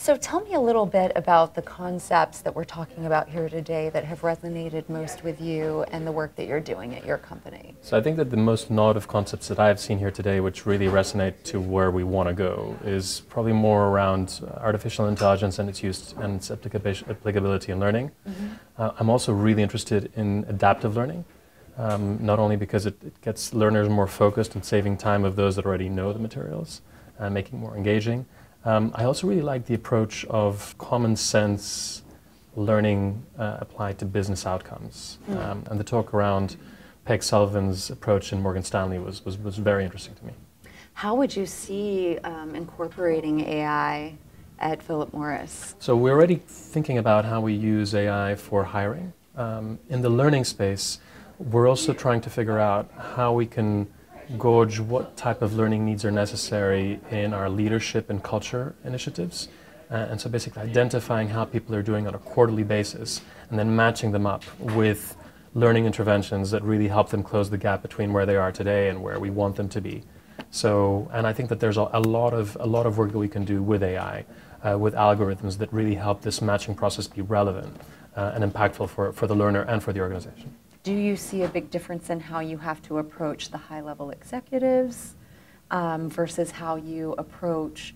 So tell me a little bit about the concepts that we're talking about here today that have resonated most with you and the work that you're doing at your company. So I think that the most innovative concepts that I've seen here today, which really resonate to where we want to go, is probably more around artificial intelligence and its use and its applicability in learning. I'm also really interested in adaptive learning, not only because it gets learners more focused and saving time of those that already know the materials, making it more engaging. I also really like the approach of common sense learning applied to business outcomes. And the talk around Peg Sullivan's approach in Morgan Stanley was very interesting to me. How would you see incorporating AI at Phillip Morris? So we're already thinking about how we use AI for hiring. In the learning space, we're also trying to figure out how we can gauge what type of learning needs are necessary in our leadership and culture initiatives. And so basically identifying how people are doing on a quarterly basis and then matching them up with learning interventions that really help them close the gap between where they are today and where we want them to be. So, and I think that there's a lot of work that we can do with AI, with algorithms that really help this matching process be relevant and impactful for the learner and for the organization. Do you see a big difference in how you have to approach the high-level executives versus how you approach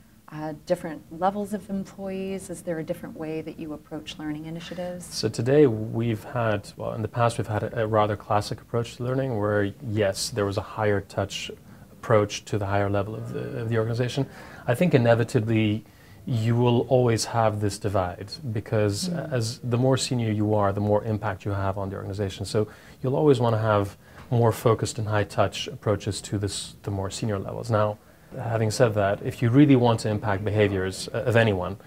different levels of employees? Is there a different way that you approach learning initiatives? So today we've had, well, in the past we've had a rather classic approach to learning where, yes, there was a higher touch approach to the higher level of the organization. I think inevitably you will always have this divide because as the more senior you are, the more impact you have on the organization. So you'll always want to have more focused and high-touch approaches to the more senior levels. Now, having said that, if you really want to impact behaviors of anyone,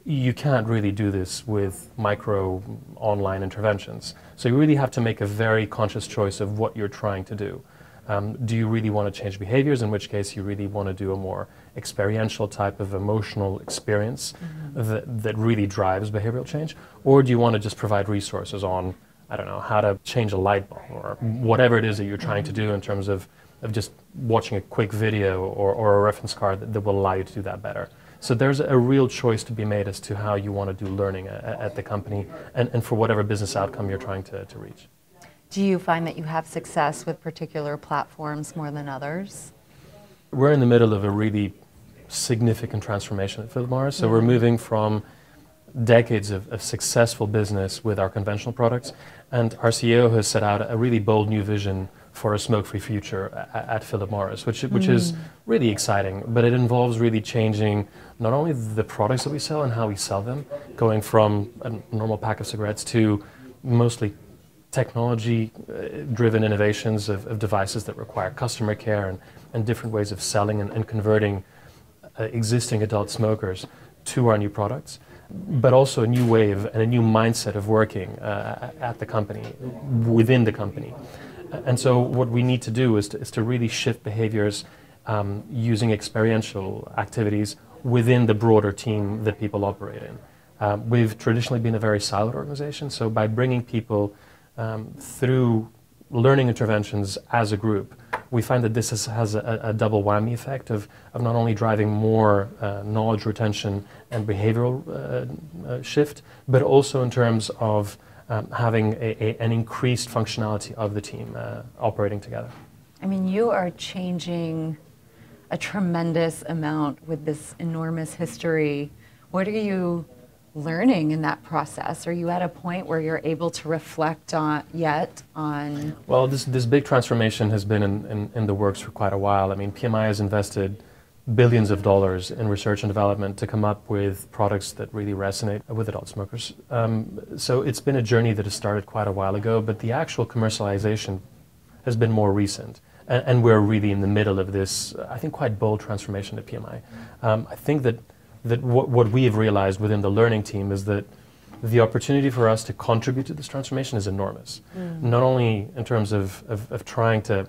you can't really do this with micro online interventions. So you really have to make a very conscious choice of what you're trying to do. Do you really want to change behaviors, in which case you really want to do a more experiential type of emotional experience that really drives behavioral change? Or do you want to just provide resources on, I don't know, how to change a light bulb or whatever it is that you're trying to do in terms of just watching a quick video or a reference card that will allow you to do that better. So there's a real choice to be made as to how you want to do learning at the company and for whatever business outcome you're trying to reach. Do you find that you have success with particular platforms more than others? We're in the middle of a really significant transformation at Phillip Morris. So we're moving from decades of successful business with our conventional products, and our CEO has set out a really bold new vision for a smoke-free future at Phillip Morris, which is really exciting, but it involves really changing not only the products that we sell and how we sell them, going from a normal pack of cigarettes to mostly technology-driven innovations of devices that require customer care and different ways of selling and converting existing adult smokers to our new products, but also a new wave and a new mindset of working at the company, within the company. And so what we need to do is to really shift behaviors using experiential activities within the broader team that people operate in. We've traditionally been a very siloed organization, so by bringing people through learning interventions as a group, we find that this has a double whammy effect of not only driving more knowledge retention and behavioral shift, but also in terms of having an increased functionality of the team operating together. I mean, you are changing a tremendous amount with this enormous history. What are you learning in that process? Are you at a point where you're able to reflect on? Well, this big transformation has been in the works for quite a while. I mean, PMI has invested billions of dollars in research and development to come up with products that really resonate with adult smokers. So it's been a journey that has started quite a while ago, but the actual commercialization has been more recent. And we're really in the middle of this, I think, quite bold transformation at PMI. I think that what we have realized within the learning team is that the opportunity for us to contribute to this transformation is enormous. Not only in terms of trying to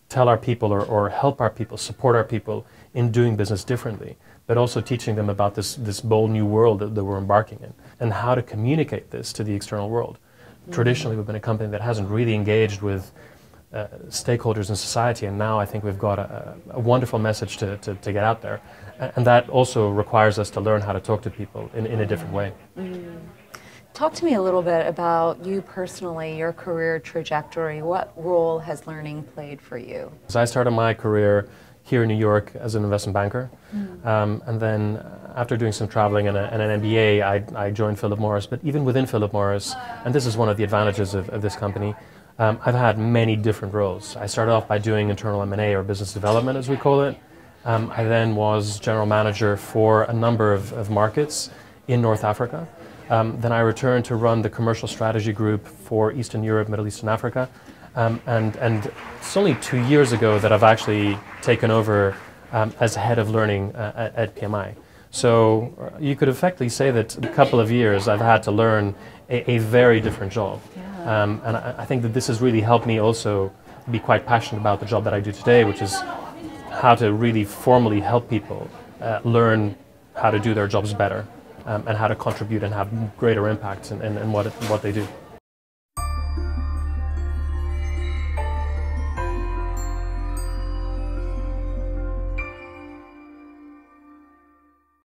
tell our people or help our people, support our people in doing business differently, but also teaching them about this bold new world that we're embarking in and how to communicate this to the external world. Traditionally, we've been a company that hasn't really engaged with stakeholders in society, and now I think we've got a wonderful message to get out there. And that also requires us to learn how to talk to people in a different way. Talk to me a little bit about you personally, your career trajectory. What role has learning played for you? So I started my career here in New York as an investment banker, and then after doing some traveling and an MBA, I joined Phillip Morris. But even within Phillip Morris, and this is one of the advantages of this company, I've had many different roles. I started off by doing internal M&A, or business development as we call it. I then was general manager for a number of markets in North Africa. Then I returned to run the commercial strategy group for Eastern Europe, Middle East and Africa. And it's only 2 years ago that I've actually taken over as head of learning at PMI. So you could effectively say that in a couple of years I've had to learn a very different job. And I think that this has really helped me also be quite passionate about the job that I do today, which is how to really formally help people learn how to do their jobs better, and how to contribute and have greater impact in what they do.